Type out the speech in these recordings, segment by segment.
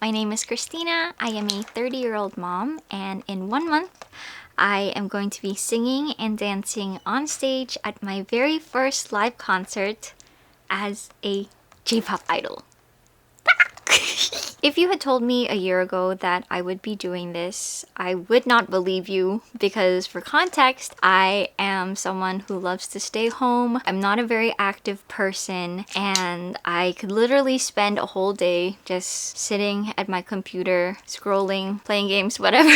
My name is Christina. I am a 30-year-old mom, and in 1 month, I am going to be singing and dancing on stage at my very first live concert as a J-pop idol. If you had told me a year ago that I would be doing this, I would not believe you because for context, I am someone who loves to stay home. I'm not a very active person and I could literally spend a whole day just sitting at my computer, scrolling, playing games, whatever.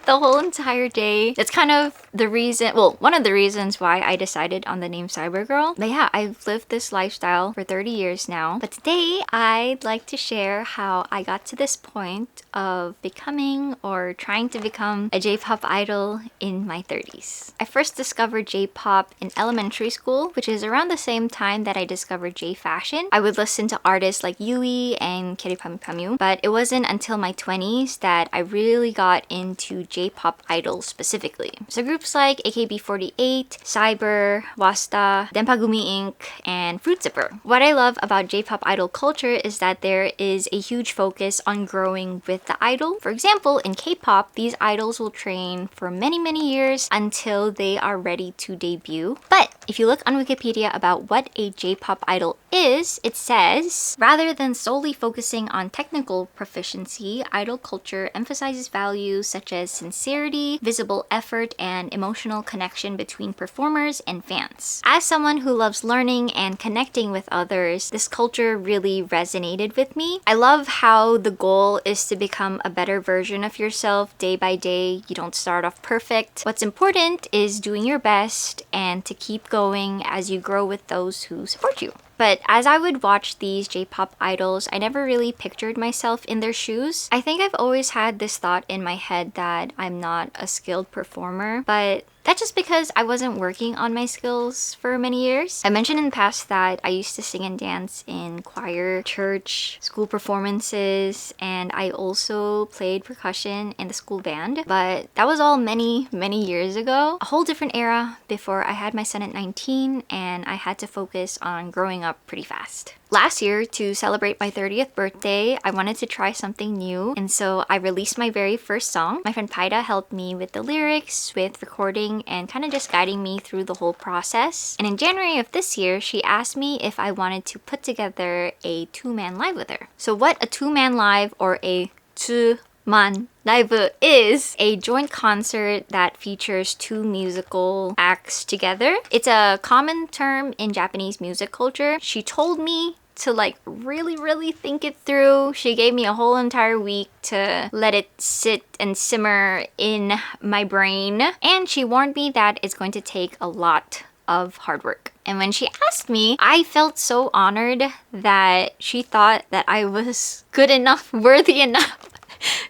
The whole entire day. That's kind of the reason, well, one of the reasons why I decided on the name Cybr.grl. But yeah, I've lived this lifestyle for 30 years now. But today, I'd like to share how I got to this point of becoming or trying to become a J-pop idol in my 30s. I first discovered J-pop in elementary school, which is around the same time that I discovered J-fashion. I would listen to artists like Yui and Kyripamu, but it wasn't until my 20s that I really got into J-pop idols specifically. So groups like AKB48, Cybr, Wasta, Denpagumi Inc., and Fruit Zipper. What I love about J-pop idol culture is that there is a huge focus on growing with the idol. For example, in K-pop, these idols will train for many years until they are ready to debut. But if you look on Wikipedia about what a J-pop idol is, it says, rather than solely focusing on technical proficiency, idol culture emphasizes values such as sincerity, visible effort, and emotional connection between performers and fans. As someone who loves learning and connecting with others, this culture really resonated with me. I love how the goal is to become a better version of yourself day by day. You don't start off perfect. What's important is doing your best and to keep going as you grow with those who support you. But as I would watch these J-pop idols, I never really pictured myself in their shoes. I think I've always had this thought in my head that I'm not a skilled performer, but that's just because I wasn't working on my skills for many years. I mentioned in the past that I used to sing and dance in choir, church, school performances, and I also played percussion in the school band. But that was all many years ago. A whole different era before I had my son at 19 and I had to focus on growing up pretty fast. Last year, to celebrate my 30th birthday, I wanted to try something new, and so I released my very first song. My friend PAiDA helped me with the lyrics, with recording, and kind of just guiding me through the whole process. And in January of this year, she asked me if I wanted to put together a two-man live with her. So what a two-man live or a two-man live is a joint concert that features two musical acts together. It's a common term in Japanese music culture. She told me to really think it through. She gave me a whole entire week to let it sit and simmer in my brain. And she warned me that it's going to take a lot of hard work. And when she asked me, I felt so honored that she thought that I was good enough, worthy enough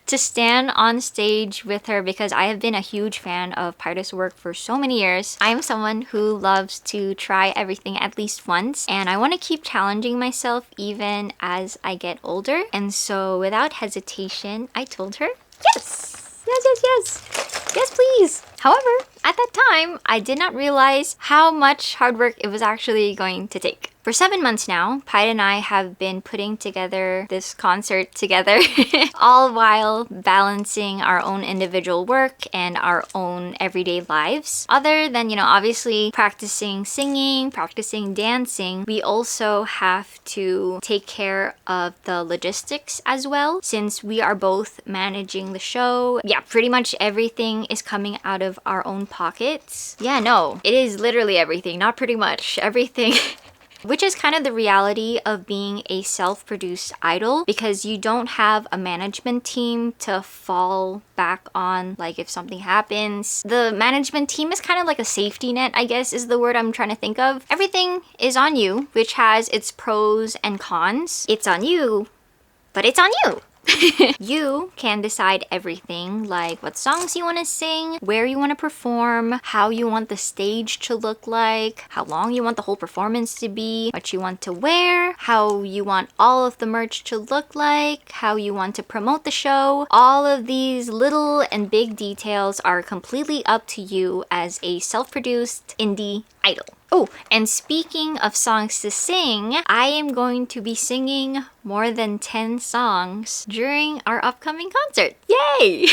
to stand on stage with her because I have been a huge fan of PAiDA's work for so many years. I am someone who loves to try everything at least once, and I want to keep challenging myself even as I get older. And so without hesitation, I told her, yes! Yes, please! However, at that time, I did not realize how much hard work it was actually going to take. For 7 months now, PAiDA and I have been putting together this concert together, all while balancing our own individual work and our own everyday lives. Other than, obviously practicing singing, practicing dancing, we also have to take care of the logistics as well, since we are both managing the show. Yeah, pretty much everything is coming out of our own pockets. Yeah, no, it is literally everything, not pretty much, everything. Which is kind of the reality of being a self-produced idol because you don't have a management team to fall back on, like if something happens. The management team is kind of like a safety net, I guess is the word I'm trying to think of. Everything is on you, which has its pros and cons. It's on you, but it's on you. You can decide everything, like what songs you want to sing, where you want to perform, how you want the stage to look like, how long you want the whole performance to be, what you want to wear, how you want all of the merch to look like, how you want to promote the show. All of these little and big details are completely up to you as a self-produced indie idol. Oh, and speaking of songs to sing, I am going to be singing more than 10 songs during our upcoming concert. Yay!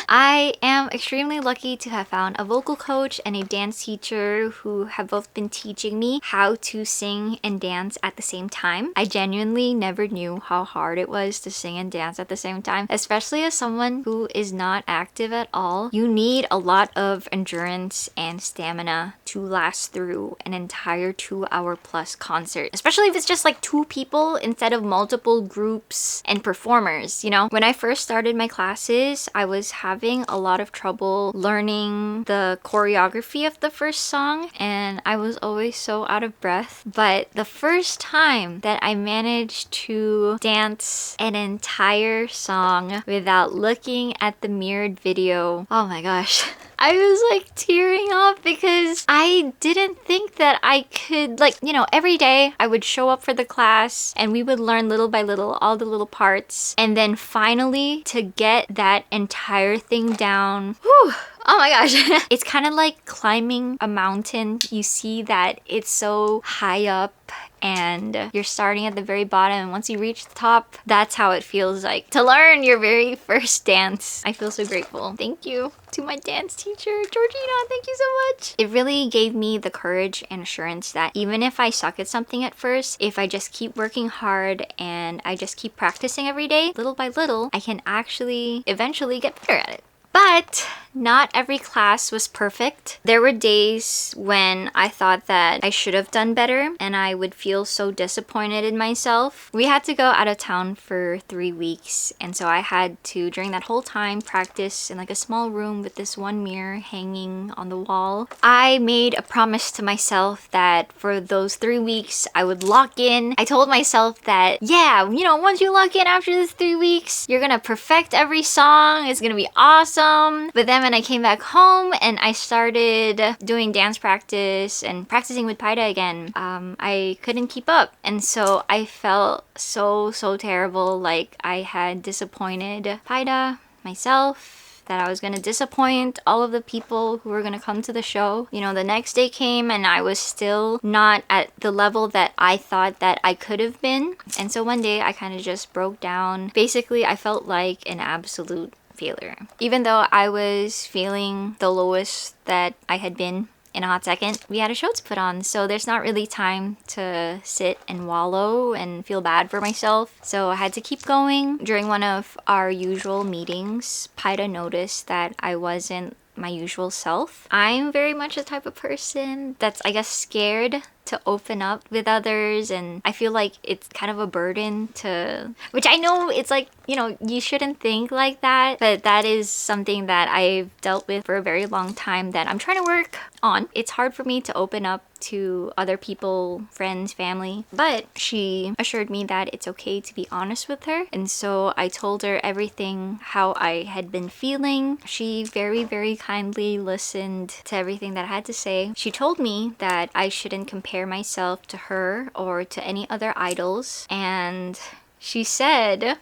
I am extremely lucky to have found a vocal coach and a dance teacher who have both been teaching me how to sing and dance at the same time. I genuinely never knew how hard it was to sing and dance at the same time, especially as someone who is not active at all. You need a lot of endurance and stamina to last through an entire 2-hour plus concert, especially if it's just like 2 people instead of multiple groups and performers, you know? When I first started my classes, I was having a lot of trouble learning the choreography of the first song, and I was always so out of breath. But the first time that I managed to dance an entire song without looking at the mirrored video, oh my gosh. I was like tearing up because I didn't think that I could, like, you know, every day I would show up for the class and we would learn little by little all the little parts, and then finally to get that entire thing down, whew, oh my gosh. It's kind of like climbing a mountain. You see that it's so high up and you're starting at the very bottom, and once you reach the top, that's how it feels like to learn your very first dance. I feel so grateful. Thank you to my dance teacher, Georgina. Thank you so much. It really gave me the courage and assurance that even if I suck at something at first, if I just keep working hard and I just keep practicing every day, little by little, I can actually eventually get better at it. But not every class was perfect. There were days when I thought that I should have done better and I would feel so disappointed in myself. We had to go out of town for 3 weeks, and so I had to, during that whole time, practice in like a small room with this one mirror hanging on the wall. I made a promise to myself that for those 3 weeks I would lock in. I told myself that, yeah, you know, once you lock in after this 3 weeks, you're gonna perfect every song. It's gonna be awesome. But then when I came back home and I started doing dance practice and practicing with PAiDA again, I couldn't keep up. And so I felt so terrible, like I had disappointed PAiDA, myself, that I was gonna disappoint all of the people who were gonna come to the show. You know, the next day came and I was still not at the level that I thought that I could have been. And so one day I kind of just broke down. Basically, I felt like an absolute failure. Even though I was feeling the lowest that I had been in a hot second, we had a show to put on, so there's not really time to sit and wallow and feel bad for myself. So I had to keep going. During one of our usual meetings, PAiDA noticed that I wasn't my usual self. I'm very much the type of person that's, I guess, scared to open up with others, and I feel like it's kind of a burden to, which I know it's like, you know, you shouldn't think like that, but that is something that I've dealt with for a very long time that I'm trying to work on. It's hard for me to open up to other people, friends, family, but she assured me that it's okay to be honest with her, and so I told her everything how I had been feeling. She very kindly listened to everything that I had to say. She told me that I shouldn't compare myself to her or to any other idols, and she said,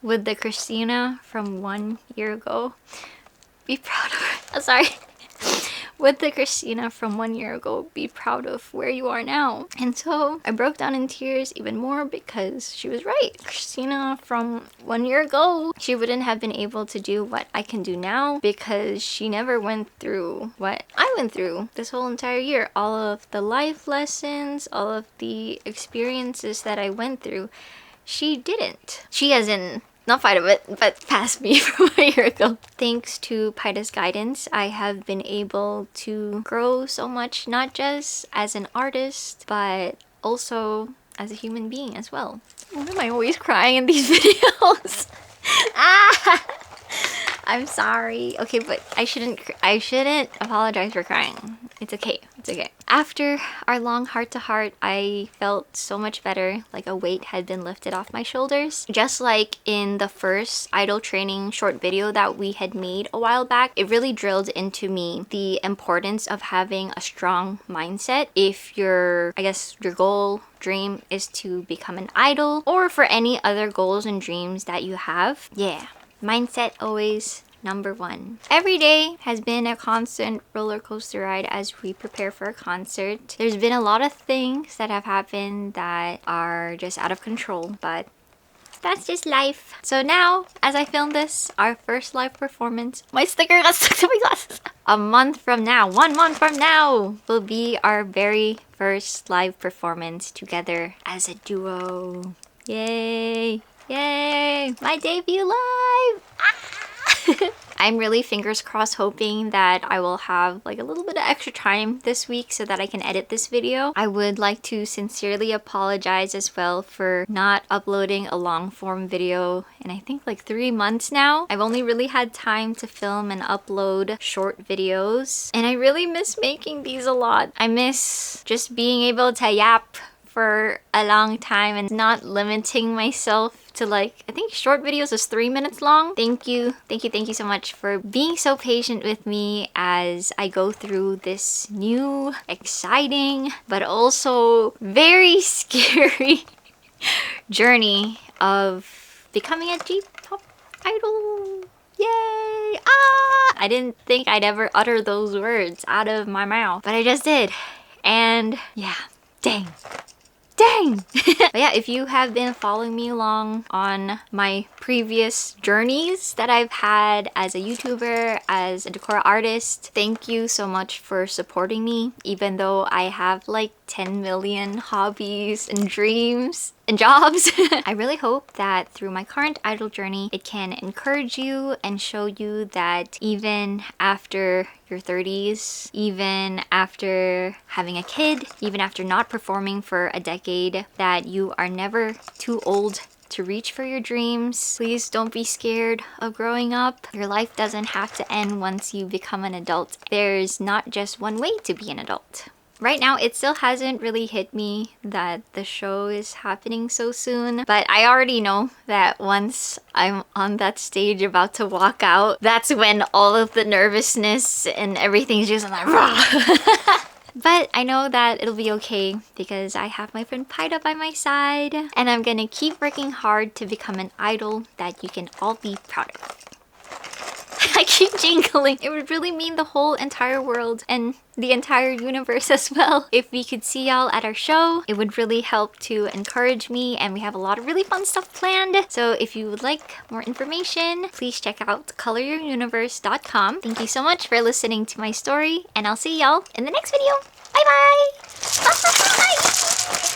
would the Christina from 1 year ago be proud of her? Oh, sorry. Would the Christina from 1 year ago be proud of where you are now? And so I broke down in tears even more because she was right. Christina from 1 year ago, she wouldn't have been able to do what I can do now because she never went through what I went through this whole entire year. All of the life lessons, all of the experiences that I went through, she didn't. She as in, not fight of it, but past me from 1 year ago. Thanks to PAiDA's guidance, I have been able to grow so much, not just as an artist, but also as a human being as well. Why am I always crying in these videos? Ah! I'm sorry. Okay, but I shouldn't apologize for crying. It's okay. It's okay. After our long heart-to-heart, I felt so much better, like a weight had been lifted off my shoulders. Just like in the first idol training short video that we had made a while back, it really drilled into me the importance of having a strong mindset. If your, I guess, your goal, dream is to become an idol, or for any other goals and dreams that you have, yeah. Mindset always number 1. Every day has been a constant roller coaster ride as we prepare for a concert. There's been a lot of things that have happened that are just out of control, but that's just life. So now, as I film this, our first live performance, my sticker got stuck to my glasses. A month from now, 1 month from now, will be our very first live performance together as a duo. Yay! Yay! My debut live! Ah! I'm really fingers crossed hoping that I will have like a little bit of extra time this week so that I can edit this video. I would like to sincerely apologize as well for not uploading a long form video in I think like 3 months now. I've only really had time to film and upload short videos, and I really miss making these a lot. I miss just being able to yap for a long time and not limiting myself to like, I think short videos is 3 minutes long. Thank you so much for being so patient with me as I go through this new, exciting, but also very scary journey of becoming a J-pop idol. Yay! Ah! I didn't think I'd ever utter those words out of my mouth, but I just did. And yeah, dang. But yeah, if you have been following me along on my previous journeys that I've had as a YouTuber, as a decor artist, thank you so much for supporting me, even though I have like 10 million hobbies and dreams and jobs. I really hope that through my current idol journey, it can encourage you and show you that even after your 30s, even after having a kid, even after not performing for a decade, that you are never too old to reach for your dreams. Please don't be scared of growing up. Your life doesn't have to end once you become an adult. There's not just one way to be an adult. Right now, it still hasn't really hit me that the show is happening so soon, but I already know that once I'm on that stage about to walk out, that's when all of the nervousness and everything's just like rah! But I know that it'll be okay because I have my friend PAiDA by my side, and I'm gonna keep working hard to become an idol that you can all be proud of. I keep jingling. It would really mean the whole entire world and the entire universe as well if we could see y'all at our show. It would really help to encourage me, and we have a lot of really fun stuff planned. So if you would like more information, please check out coloryouruniverse.com. Thank you so much for listening to my story, and I'll see y'all in the next video. Bye bye! Bye!